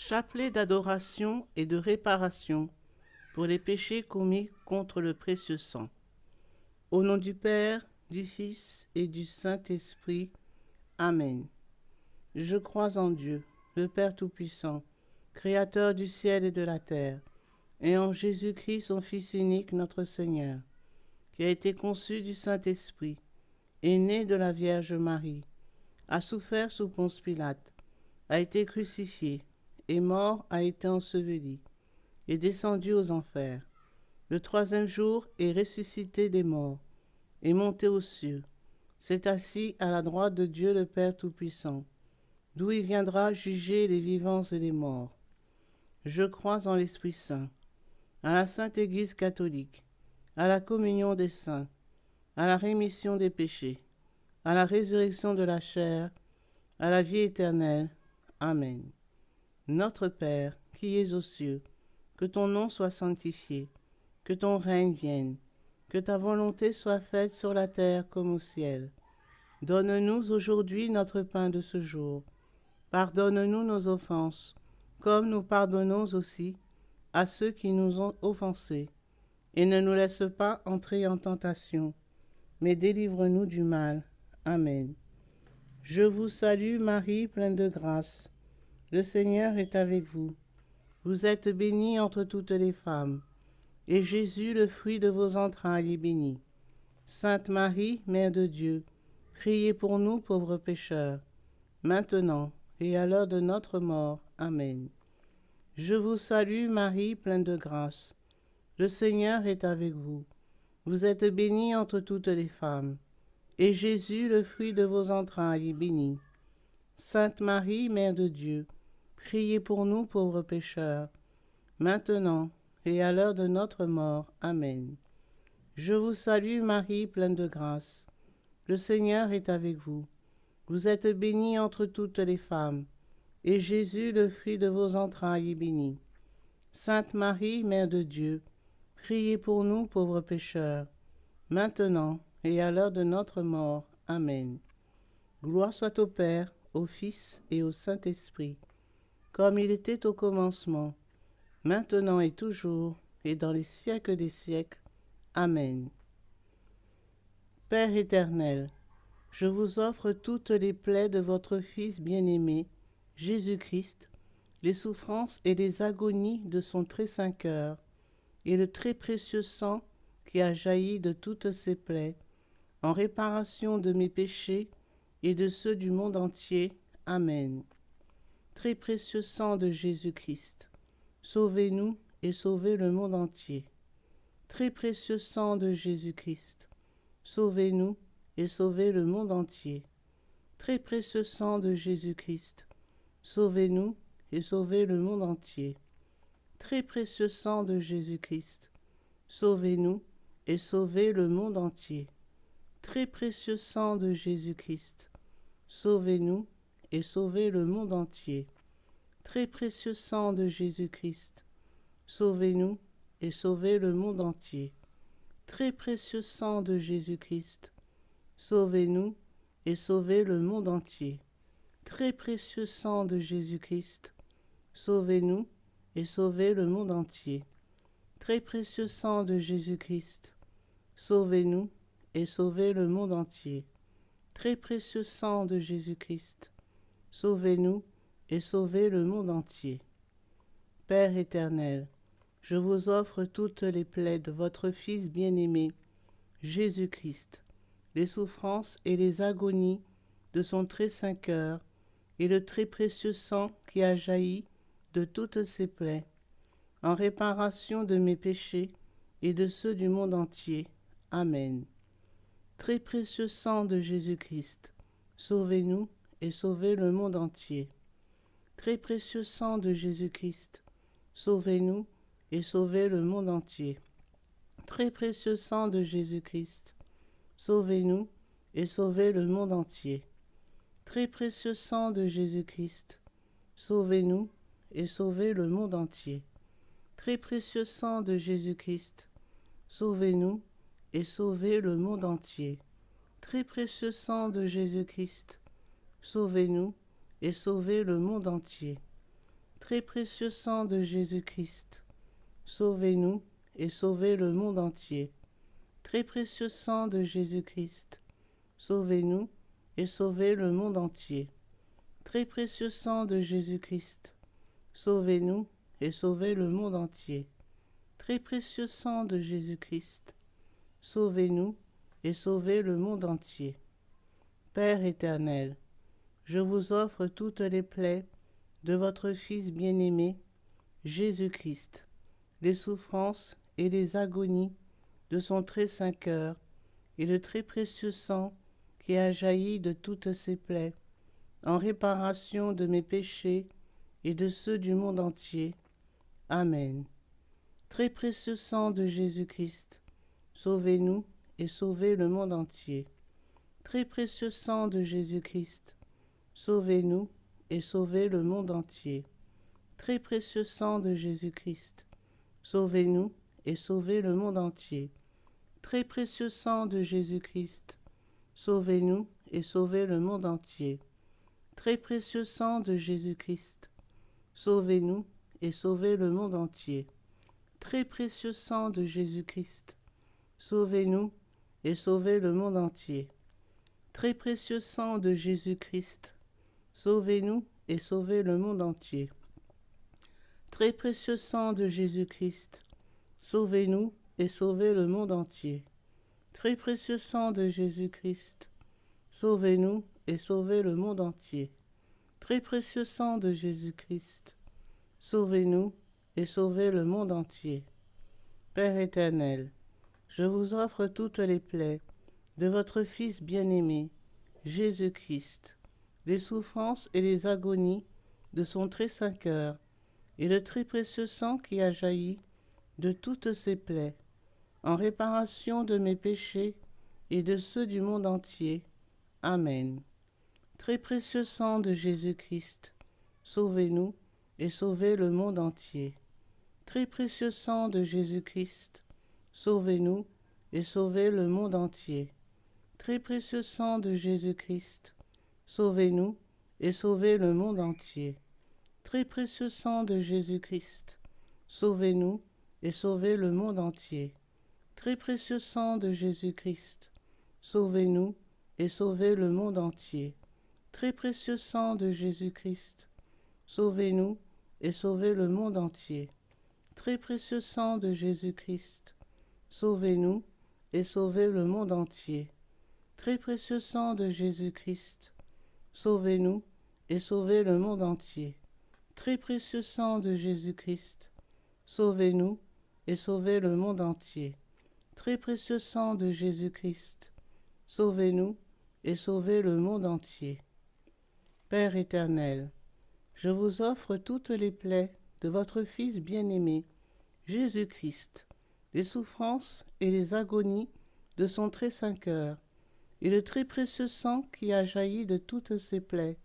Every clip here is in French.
Chapelet d'adoration et de réparation pour les péchés commis contre le précieux sang. Au nom du Père, du Fils et du Saint-Esprit. Amen. Je crois en Dieu, le Père Tout-Puissant, Créateur du ciel et de la terre, et en Jésus-Christ, son Fils unique, notre Seigneur, qui a été conçu du Saint-Esprit, est né de la Vierge Marie, a souffert sous Ponce Pilate, a été crucifié, est mort, a été enseveli, est descendu aux enfers. Le troisième jour est ressuscité des morts, est monté aux cieux, s'est assis à la droite de Dieu le Père Tout-Puissant, d'où il viendra juger les vivants et les morts. Je crois en l'Esprit Saint, à la Sainte Église catholique, à la communion des saints, à la rémission des péchés, à la résurrection de la chair, à la vie éternelle. Amen. Notre Père, qui es aux cieux, que ton nom soit sanctifié, que ton règne vienne, que ta volonté soit faite sur la terre comme au ciel. Donne-nous aujourd'hui notre pain de ce jour. Pardonne-nous nos offenses, comme nous pardonnons aussi à ceux qui nous ont offensés. Et ne nous laisse pas entrer en tentation, mais délivre-nous du mal. Amen. Je vous salue Marie, pleine de grâce. Le Seigneur est avec vous. Vous êtes bénie entre toutes les femmes, et Jésus, le fruit de vos entrailles, est béni. Sainte Marie, Mère de Dieu, priez pour nous pauvres pécheurs, maintenant et à l'heure de notre mort. Amen. Je vous salue Marie, pleine de grâce. Le Seigneur est avec vous. Vous êtes bénie entre toutes les femmes, et Jésus, le fruit de vos entrailles, est béni. Sainte Marie, Mère de Dieu, priez pour nous pauvres pécheurs, maintenant et à l'heure de notre mort. Amen. Je vous salue Marie, pleine de grâce. Le Seigneur est avec vous. Vous êtes bénie entre toutes les femmes, et Jésus, le fruit de vos entrailles, est béni. Sainte Marie, Mère de Dieu, priez pour nous pauvres pécheurs, maintenant et à l'heure de notre mort. Amen. Gloire soit au Père, au Fils et au Saint-Esprit, comme il était au commencement, maintenant et toujours, et dans les siècles des siècles. Amen. Père éternel, je vous offre toutes les plaies de votre Fils bien-aimé, Jésus-Christ, les souffrances et les agonies de son très saint cœur, et le très précieux sang qui a jailli de toutes ses plaies, en réparation de mes péchés et de ceux du monde entier. Amen. Très précieux sang de Jésus-Christ, sauvez-nous et sauvez le monde entier. Très précieux sang de Jésus-Christ, sauvez-nous et sauvez le monde entier. Très précieux sang de Jésus-Christ, sauvez-nous et sauvez le monde entier. Très précieux sang de Jésus-Christ, sauvez-nous et sauvez le monde entier. Très précieux sang de Jésus-Christ, sauvez-nous et sauvez le monde entier. Très précieux sang de Jésus-Christ, sauvez-nous et sauvez le monde entier. Très précieux sang de Jésus-Christ, sauvez-nous et sauvez le monde entier. Très précieux sang de Jésus-Christ, sauvez-nous et sauvez le monde entier. Très précieux sang de Jésus-Christ, sauvez-nous et sauvez le monde entier. Très précieux sang de Jésus-Christ, sauvez-nous et sauvez le monde entier. Père éternel, je vous offre toutes les plaies de votre Fils bien-aimé, Jésus-Christ, les souffrances et les agonies de son très saint cœur, et le très précieux sang qui a jailli de toutes ses plaies, en réparation de mes péchés et de ceux du monde entier. Amen. Très précieux sang de Jésus-Christ, sauvez-nous et sauvez le monde entier. Très précieux sang de Jésus-Christ, sauvez-nous et sauvez le monde entier. Très précieux sang de Jésus-Christ, sauvez-nous et sauvez le monde entier. Très précieux sang de Jésus-Christ, sauvez-nous et sauvez le monde entier. Très précieux sang de Jésus-Christ, sauvez-nous et sauvez le monde entier. Très précieux sang de Jésus-Christ, sauvez-nous et sauvez le monde entier. très précieux sang de Jésus-Christ, sauvez-nous et sauvez le monde entier. Très précieux sang de Jésus-Christ, sauvez-nous et sauvez le monde entier. Très précieux sang de Jésus-Christ, sauvez-nous et sauvez le monde entier. Très précieux sang de Jésus-Christ, sauvez-nous et sauvez le monde entier. Père éternel, je vous offre toutes les plaies de votre Fils bien-aimé, Jésus-Christ, les souffrances et les agonies de son très saint cœur et le très précieux sang qui a jailli de toutes ses plaies, en réparation de mes péchés et de ceux du monde entier. Amen. Très précieux sang de Jésus-Christ, sauvez-nous et sauvez le monde entier. Très précieux sang de Jésus-Christ, sauvez-nous et sauvez le monde entier. Très précieux sang de Jésus-Christ, sauvez-nous et sauvez le monde entier. Très précieux sang de Jésus-Christ, sauvez-nous et sauvez le monde entier. Très précieux sang de Jésus-Christ, sauvez-nous et sauvez le monde entier. Très précieux sang de Jésus-Christ, sauvez-nous et sauvez le monde entier. Très précieux sang de Jésus-Christ, sauvez-nous et sauvez le monde entier. Très précieux sang de Jésus-Christ, sauvez-nous et sauvez le monde entier. Très précieux sang de Jésus-Christ, sauvez-nous et sauvez le monde entier. Très précieux sang de Jésus-Christ, sauvez-nous et sauvez le monde entier. Père éternel, je vous offre toutes les plaies de votre Fils bien-aimé, Jésus-Christ, les souffrances et les agonies de son très saint cœur, et le très précieux sang qui a jailli de toutes ses plaies, en réparation de mes péchés et de ceux du monde entier. Amen. Très précieux sang de Jésus-Christ, sauvez-nous et sauvez le monde entier. Très précieux sang de Jésus-Christ, sauvez-nous et sauvez le monde entier. Très précieux sang de Jésus-Christ, sauvez-nous et sauvez le monde entier. Très précieux sang de Jésus-Christ, sauvez-nous et sauvez le monde entier. Très précieux sang de Jésus-Christ, sauvez-nous et sauvez le monde entier. Très précieux sang de Jésus-Christ, sauvez-nous et sauvez le monde entier. Très précieux sang de Jésus-Christ, sauvez-nous et sauvez le monde entier. Très précieux sang de Jésus-Christ, sauvez-nous et sauvez le monde entier. Très précieux sang de Jésus-Christ, sauvez-nous et sauvez le monde entier. Très précieux sang de Jésus-Christ, sauvez-nous et sauvez le monde entier. Père éternel, je vous offre toutes les plaies de votre Fils bien-aimé, Jésus-Christ, les souffrances et les agonies de son très saint cœur, et le très précieux sang qui a jailli de toutes ses plaies,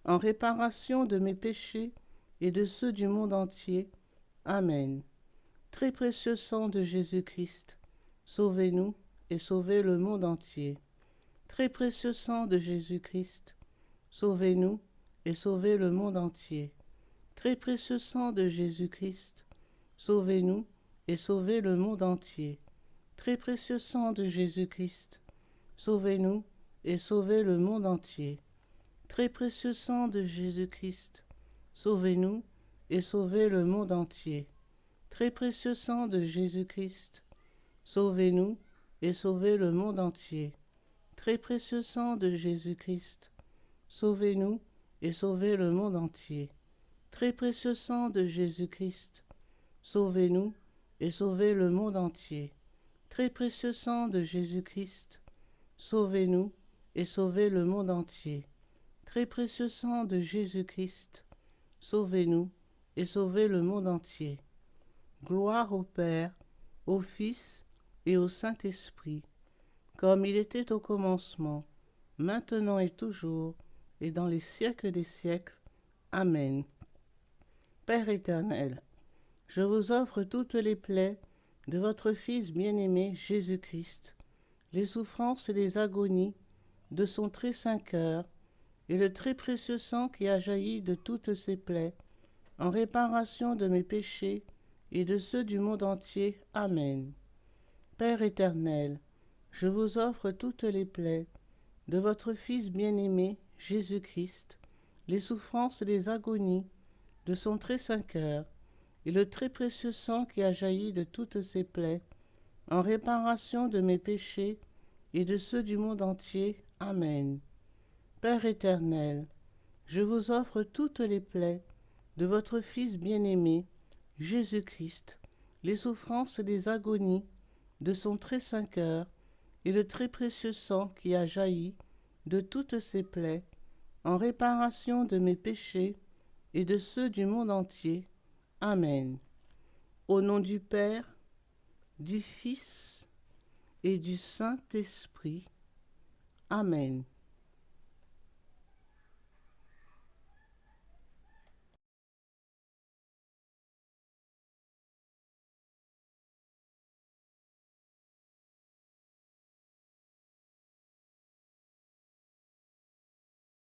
en réparation de mes péchés et de ceux du monde entier. Amen. Très précieux sang de Jésus-Christ, sauvez-nous et sauvez le monde entier. Très précieux sang de Jésus-Christ, sauvez-nous et sauvez le monde entier. Très précieux sang de Jésus-Christ, sauvez-nous et sauvez le monde entier. Très précieux sang de Jésus-Christ, sauvez-nous et sauvez le monde entier. Très précieux sang de Jésus-Christ, sauvez-nous et sauvez le monde entier. Très précieux sang de Jésus-Christ, sauvez-nous et sauvez le monde entier. Très précieux sang de Jésus-Christ, sauvez-nous et sauvez le monde entier. Très précieux sang de Jésus-Christ, sauvez-nous et sauvez le monde entier. Très précieux sang de Jésus-Christ, sauvez-nous et sauvez le monde entier. Très précieux sang de Jésus-Christ, sauvez-nous et sauvez le monde entier. Gloire au Père, au Fils et au Saint-Esprit, comme il était au commencement, maintenant et toujours, et dans les siècles des siècles. Amen. Père éternel, je vous offre toutes les plaies de votre Fils bien-aimé Jésus-Christ, les souffrances et les agonies de son très saint cœur, et le très précieux sang qui a jailli de toutes ses plaies, en réparation de mes péchés et de ceux du monde entier. Amen. Père éternel, je vous offre toutes les plaies de votre Fils bien-aimé, Jésus-Christ, les souffrances et les agonies de son très saint cœur, et le très précieux sang qui a jailli de toutes ces plaies, en réparation de mes péchés et de ceux du monde entier. Amen. Père éternel, je vous offre toutes les plaies de votre Fils bien-aimé, Jésus-Christ, les souffrances et les agonies de son très saint cœur, et le très précieux sang qui a jailli de toutes ces plaies, en réparation de mes péchés et de ceux du monde entier. Amen. Au nom du Père, du Fils et du Saint-Esprit. Amen.